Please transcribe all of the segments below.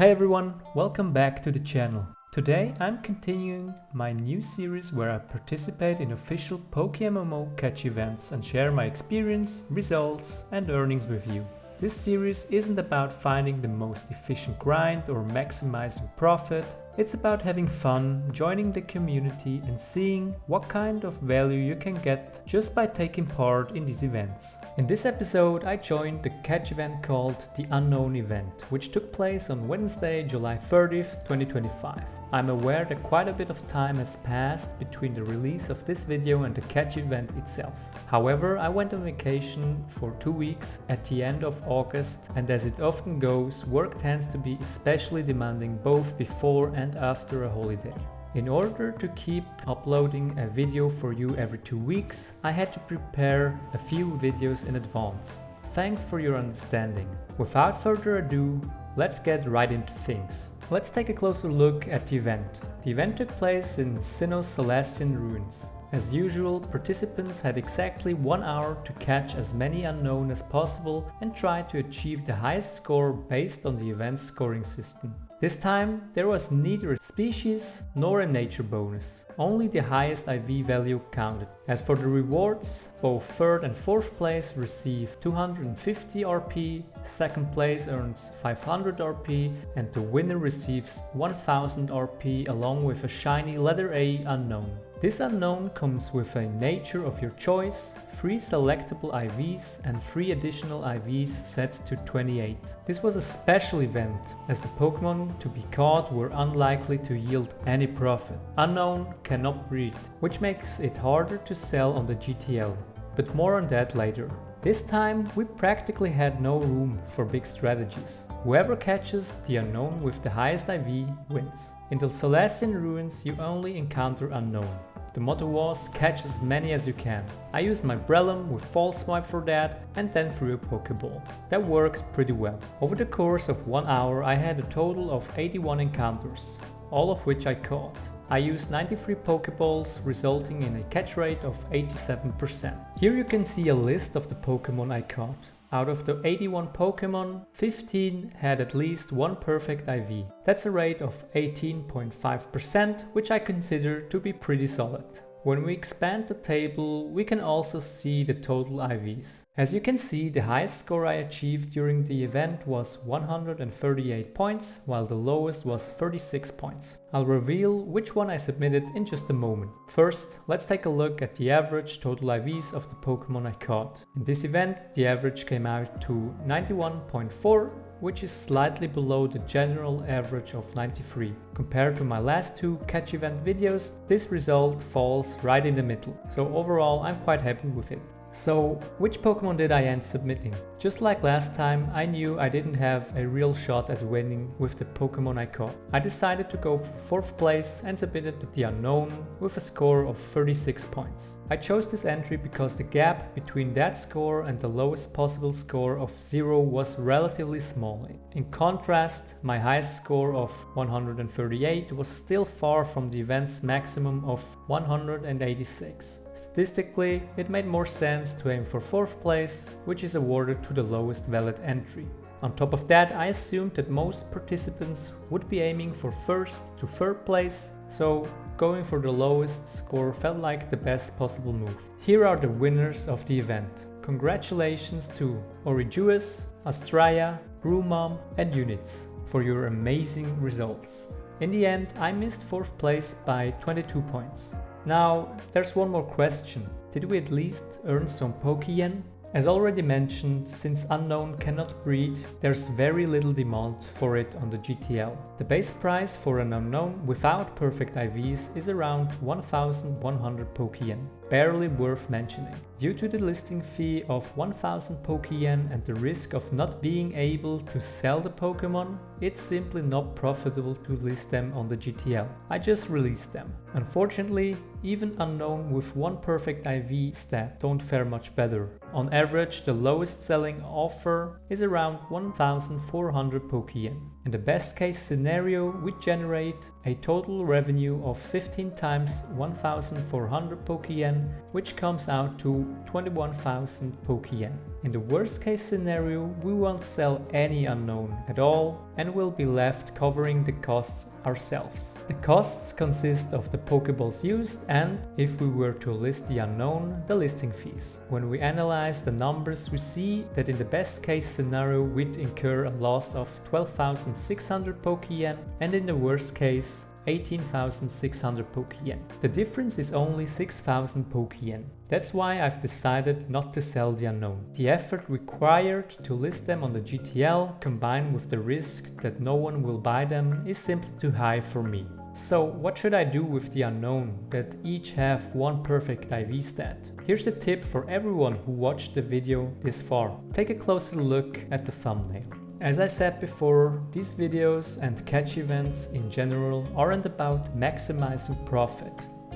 Hey everyone, welcome back to the channel. Today I'm continuing my new series where I participate in official PokeMMO catch events and share my experience, results and earnings with you. This series isn't about finding the most efficient grind or maximizing profit. It's about having fun, joining the community and seeing what kind of value you can get just by taking part in these events. In this episode I joined the catch event called the Unown Event, which took place on Wednesday, July 30th, 2025. I'm aware that quite a bit of time has passed between the release of this video and the catch event itself. However, I went on vacation for 2 weeks at the end of August, and as it often goes, work tends to be especially demanding both before and after a holiday. In order to keep uploading a video for you every 2 weeks, I had to prepare a few videos in advance. Thanks for your understanding. Without further ado, let's get right into things. Let's take a closer look at the event. The event took place in Sinnohs Solaceon Ruins. As usual, participants had exactly 1 hour to catch as many unknown as possible and try to achieve the highest score based on the event's scoring system. This time, there was neither a species nor a nature bonus, only the highest IV value counted. As for the rewards, both 3rd and 4th place receive 250 RP, 2nd place earns 500 RP and the winner receives 1000 RP along with a shiny letter A unknown. This unknown comes with a nature of your choice, 3 selectable IVs and 3 additional IVs set to 28. This was a special event as the Pokemon to be caught were unlikely to yield any profit. Unown cannot breed, which makes it harder to sell on the GTL, but more on that later. This time we practically had no room for big strategies. Whoever catches the unknown with the highest IV wins. In the Solaceon Ruins you only encounter unknown. The motto was catch as many as you can. I used my Brellum with False Swipe for that and then threw a Pokeball. That worked pretty well. Over the course of 1 hour I had a total of 81 encounters, all of which I caught. I used 93 Pokeballs, resulting in a catch rate of 87%. Here you can see a list of the Pokemon I caught. Out of the 81 Pokemon, 15 had at least one perfect IV. That's a rate of 18.5%, which I consider to be pretty solid. When we expand the table, we can also see the total IVs. As you can see, the highest score I achieved during the event was 138 points, while the lowest was 36 points. I'll reveal which one I submitted in just a moment. First, let's take a look at the average total IVs of the Pokemon I caught. In this event, the average came out to 91.4, which is slightly below the general average of 93. Compared to my last 2 catch event videos, this result falls right in the middle, so overall I'm quite happy with it. So, which Pokemon did I end submitting? Just like last time, I knew I didn't have a real shot at winning with the Pokemon I caught. I decided to go for 4th place and submitted the unknown with a score of 36 points. I chose this entry because the gap between that score and the lowest possible score of 0 was relatively small. In contrast, my highest score of 138 was still far from the event's maximum of 186. Statistically, it made more sense to aim for 4th place, which is awarded to the lowest valid entry. On top of that, I assumed that most participants would be aiming for 1st to 3rd place, so going for the lowest score felt like the best possible move. Here are the winners of the event. Congratulations to Orijuis, Azalea, Brewmom and Units for your amazing results. In the end, I missed 4th place by 22 points. Now, there's one more question. Did we at least earn some Pokeyen? As already mentioned, since Unown cannot breed, there's very little demand for it on the GTL. The base price for an Unown without perfect IVs is around 1100 Pokeyen, barely worth mentioning. Due to the listing fee of 1000 Pokeyen and the risk of not being able to sell the Pokemon, it's simply not profitable to list them on the GTL. I just released them. Unfortunately, even Unown with one perfect IV stat don't fare much better. On average, the lowest selling offer is around 1400 Pokeyen. In the best case scenario, we generate a total revenue of 15 times 1400 Pokeyen, which comes out to 21,000 Pokeyen. In the worst case scenario, we won't sell any unknown at all and will be left covering the costs ourselves. The costs consist of the Pokeballs used and, if we were to list the unknown, the listing fees. When we analyze the numbers, we see that in the best case scenario we'd incur a loss of 12,600 Poke-Yen and in the worst case 18,600 Poke-Yen. The difference is only 6,000 Poke-Yen. That's why I've decided not to sell the unknown. The effort required to list them on the GTL combined with the risk that no one will buy them is simply too high for me. So what should I do with the unknown that each have one perfect IV stat? Here's a tip for everyone who watched the video this far. Take a closer look at the thumbnail. As I said before, these videos and catch events in general aren't about maximizing profit.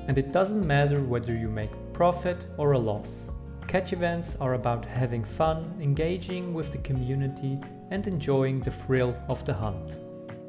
And it doesn't matter whether you make profit or a loss. Catch events are about having fun, engaging with the community and enjoying the thrill of the hunt.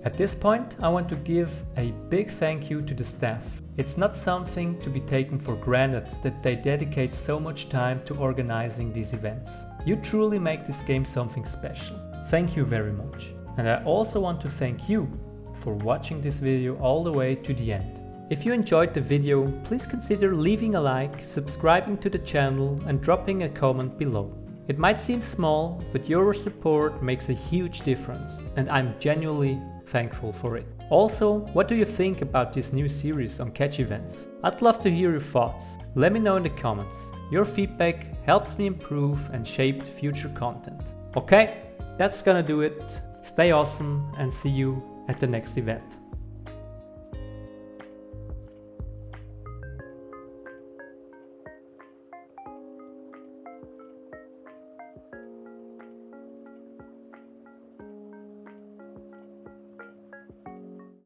At this point, I want to give a big thank you to the staff. It's not something to be taken for granted that they dedicate so much time to organizing these events. You truly make this game something special. Thank you very much. And I also want to thank you for watching this video all the way to the end. If you enjoyed the video, please consider leaving a like, subscribing to the channel and dropping a comment below. It might seem small, but your support makes a huge difference and I'm genuinely thankful for it. Also, what do you think about this new series on catch events? I'd love to hear your thoughts. Let me know in the comments. Your feedback helps me improve and shape future content. Okay, that's gonna do it. Stay awesome and see you at the next event.